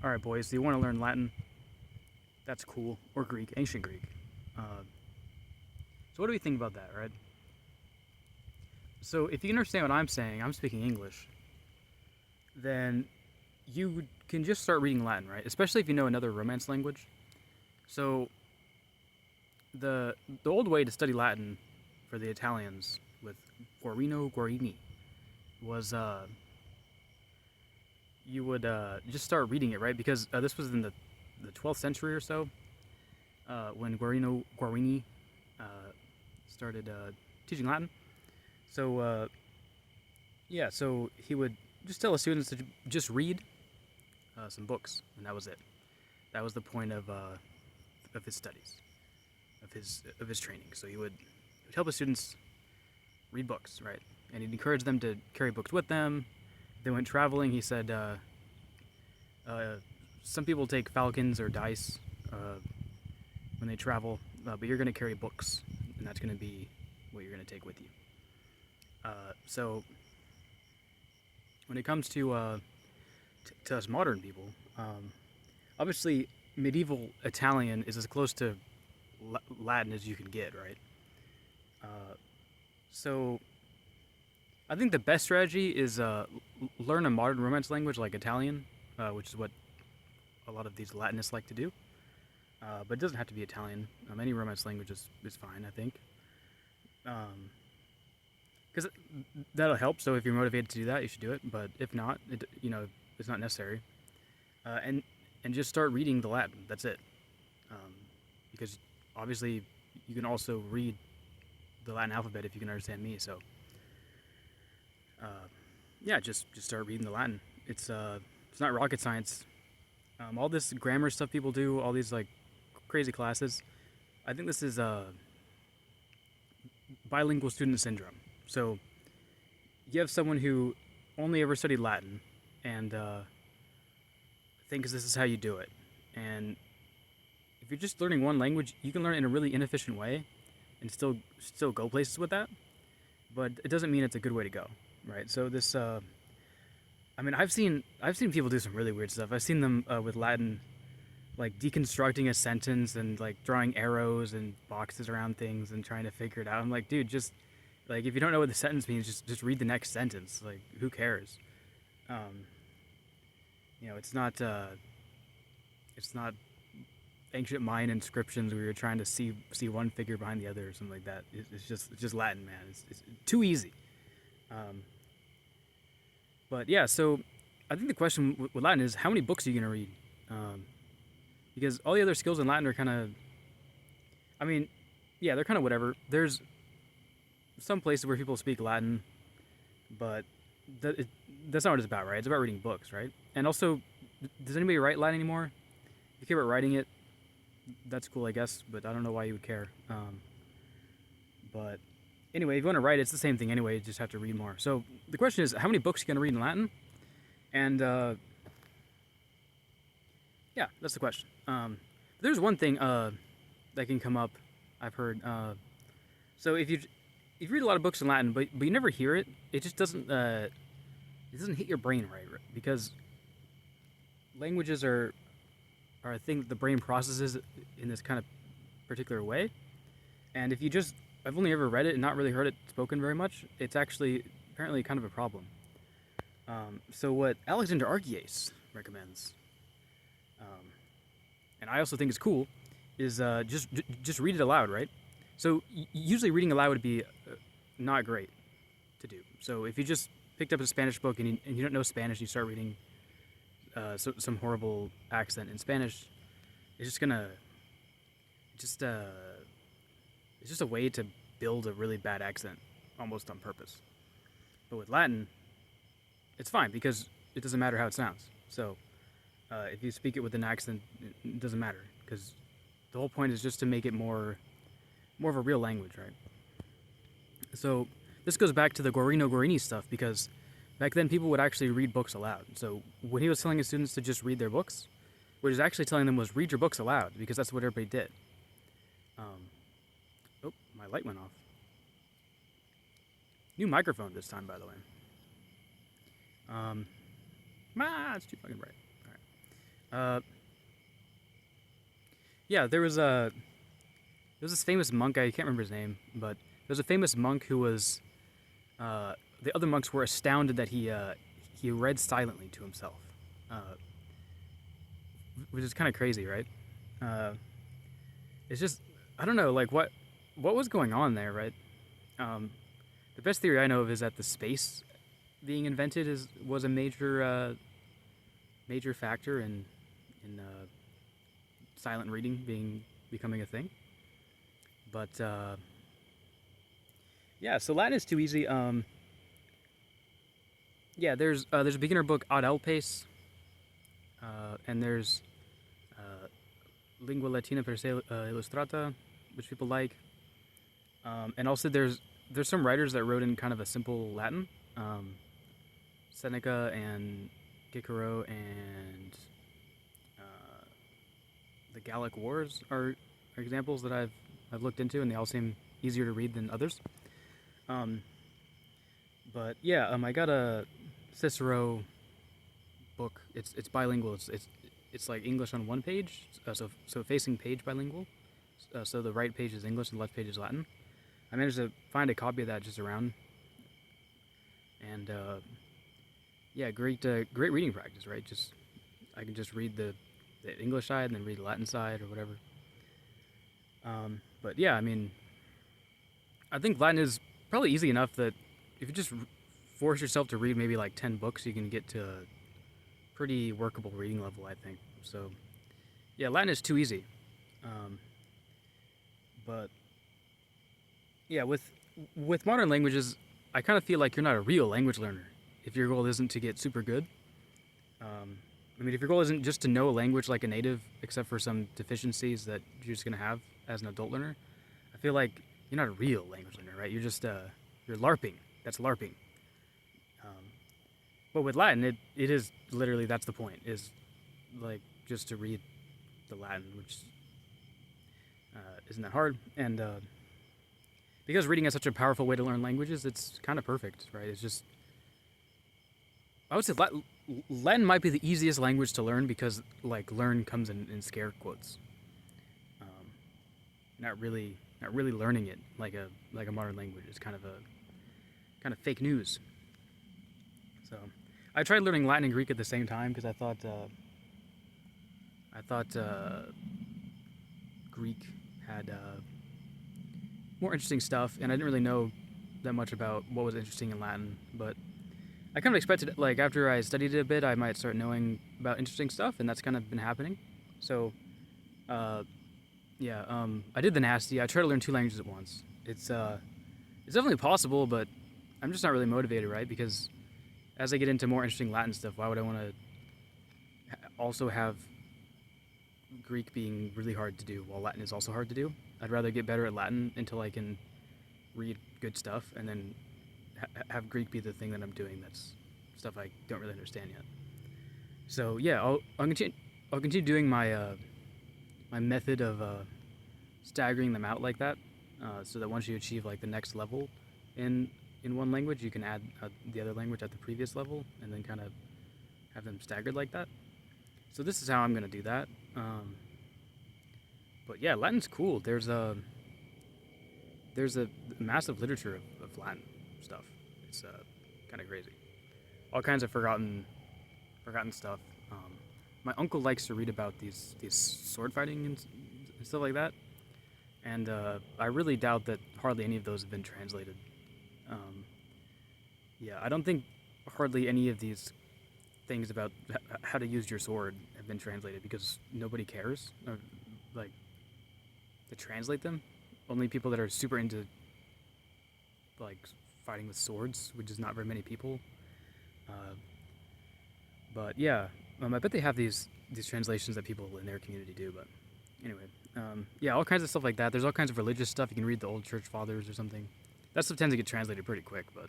Alright, boys, do you want to learn Latin? That's cool. Or Greek, ancient Greek. So, what do we think about that, right? So, if you understand what I'm saying, I'm speaking English, then you can just start reading Latin, right? Especially if you know another Romance language. So, the old way to study Latin for the Italians with Guarino Guarini was you would just start reading it, right? Because this was in the 12th century or so, when Guarino Guarini uh, started teaching Latin. So yeah, so he would just tell his students to just read some books, and that was it. That was the point of his studies, of his training. So he would help his students read books, right? And he'd encourage them to carry books with them. If they went traveling, he said, uh, some people take falcons or dice when they travel, but you're going to carry books, and that's going to be what you're going to take with you. So when it comes to us modern people, obviously medieval Italian is as close to Latin as you can get, right? Uh, so I think the best strategy is learn a modern Romance language like Italian, which is what a lot of these Latinists like to do. But it doesn't have to be Italian. Any Romance language is fine, I think. Because that'll help. So if you're motivated to do that, you should do it. But if not, it's not necessary. And just start reading the Latin. That's it. Um, because obviously you can also read the Latin alphabet if you can understand me. So uh, yeah, just start reading the Latin. It's not rocket science. All this grammar stuff people do, all these like crazy classes. I think this is bilingual student syndrome. So you have someone who only ever studied Latin and thinks this is how you do it. And if you're just learning one language, you can learn it in a really inefficient way and still go places with that. But it doesn't mean it's a good way to go, right? So this, I mean, I've seen people do some really weird stuff. I've seen them with Latin, like deconstructing a sentence and like drawing arrows and boxes around things and trying to figure it out. I'm like, dude, just like if you don't know what the sentence means, just read the next sentence. Like, who cares? Um, it's not ancient Mayan inscriptions where you're trying to see one figure behind the other or something like that. It's just Latin, man. It's too easy. Um, but yeah, so I think the question with Latin is how many books are you gonna read? Um, because all the other skills in Latin are kind of, I mean, yeah, they're kind of whatever. There's some places where people speak Latin, but that's not what it's about, right? It's about reading books, right? And also, does anybody write Latin anymore? If you care about writing it, that's cool, I guess, but I don't know why you would care. But anyway, if you want to write it, it's the same thing anyway. You just have to read more. So the question is, how many books are you going to read in Latin? And yeah, that's the question. There's one thing that can come up. I've heard. So if you read a lot of books in Latin, but you never hear it, it just doesn't hit your brain right, because languages are a thing that the brain processes in this kind of particular way. And if you just I've only ever read it and not really heard it spoken very much, it's actually apparently kind of a problem. So what Alexander Archies recommends, um, and I also think is cool, is just read it aloud, right? So usually reading aloud would be not great to do. So if you just picked up a Spanish book and you don't know Spanish, you start reading some horrible accent in Spanish, it's just gonna just it's just a way to build a really bad accent almost on purpose. But with Latin, it's fine because it doesn't matter how it sounds. So if you speak it with an accent, it doesn't matter because the whole point is just to make it more of a real language, right? So this goes back to the Guarino Guarini stuff because back then people would actually read books aloud. So when he was telling his students to just read their books, what he was actually telling them was read your books aloud because that's what everybody did. Um, oh, my light went off. New microphone this time, by the way. It's too fucking bright. All Uh, yeah, there was this famous monk. I can't remember his name, but there was a famous monk who was. The other monks were astounded that he read silently to himself, uh, which is kind of crazy, right? Uh, it's just I don't know, like what was going on there, right? Um, the best theory I know of is that the space being invented was a major factor in silent reading becoming a thing. But yeah, so Latin is too easy. Yeah, there's a beginner book Ad Alpes, and there's uh, Lingua Latina per se illustrata, which people like. And also there's some writers that wrote in kind of a simple Latin. Um, Seneca and Cicero and uh, the Gallic Wars are examples that I've looked into, and they all seem easier to read than others. Um, but yeah, I got a Cicero book. It's bilingual. It's like English on one page, so facing page bilingual. So the right page is English and the left page is Latin. I managed to find a copy of that just around, and yeah, great reading practice, right? Just I can just read the English side and then read the Latin side or whatever. But yeah, I mean, I think Latin is probably easy enough that if you just force yourself to read maybe like 10 books, you can get to a pretty workable reading level, I think. So yeah, Latin is too easy. Um, but yeah, with modern languages, I kind of feel like you're not a real language learner if your goal isn't to get super good. Um, I mean, if your goal isn't just to know a language like a native, except for some deficiencies that you're just gonna have as an adult learner, I feel like you're not a real language learner, right? You're LARPing. That's LARPing. Um, but with Latin, it is literally that's the point. Is like just to read the Latin, which isn't that hard, and because reading is such a powerful way to learn languages, it's kind of perfect, right? It's just I would say Latin might be the easiest language to learn because like learn comes in scare quotes. Um, not really learning it like a modern language. It's kind of fake news. So I tried learning Latin and Greek at the same time because I thought Greek had more interesting stuff, and I didn't really know that much about what was interesting in Latin. But I kind of expected, like, after I studied it a bit, I might start knowing about interesting stuff, and that's kind of been happening. So, uh, yeah, I did the nasty. I tried to learn two languages at once. It's definitely possible, but I'm just not really motivated, right? Because as I get into more interesting Latin stuff, why would I want to also have Greek being really hard to do while Latin is also hard to do? I'd rather get better at Latin until I can read good stuff, and then have Greek be the thing that I'm doing. That's stuff I don't really understand yet. So yeah, I'll continue doing my method of staggering them out like that, so that once you achieve like the next level in in one language, you can add the other language at the previous level, and then kind of have them staggered like that. So this is how I'm gonna do that. But yeah, Latin's cool. There's a massive literature of Latin stuff. It's kind of crazy. All kinds of forgotten stuff. Um, my uncle likes to read about these sword fighting and stuff like that, and I really doubt that hardly any of those have been translated. Um, yeah, I don't think hardly any of these things about how to use your sword have been translated because nobody cares, or, like, to translate them. Only people that are super into like fighting with swords, which is not very many people. Uh, but yeah, I bet they have these translations that people in their community do. But anyway, yeah, all kinds of stuff like that. There's all kinds of religious stuff. You can read the old church fathers or something. That stuff tends to get translated pretty quick. But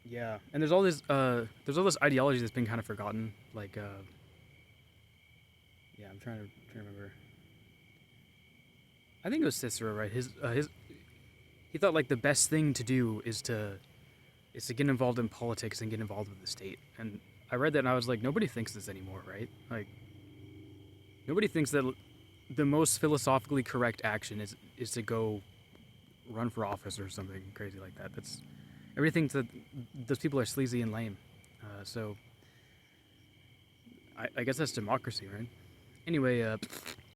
yeah, and there's all this ideology that's been kind of forgotten. Like yeah, I'm trying to remember. I think it was Cicero, right? His he thought like the best thing to do is to is to get involved in politics and get involved with the state. And I read that and I was like, nobody thinks this anymore, right? Like, nobody thinks that the most philosophically correct action is to go run for office or something crazy like that. That's everybody thinks that those people are sleazy and lame. So I guess that's democracy, right? Anyway,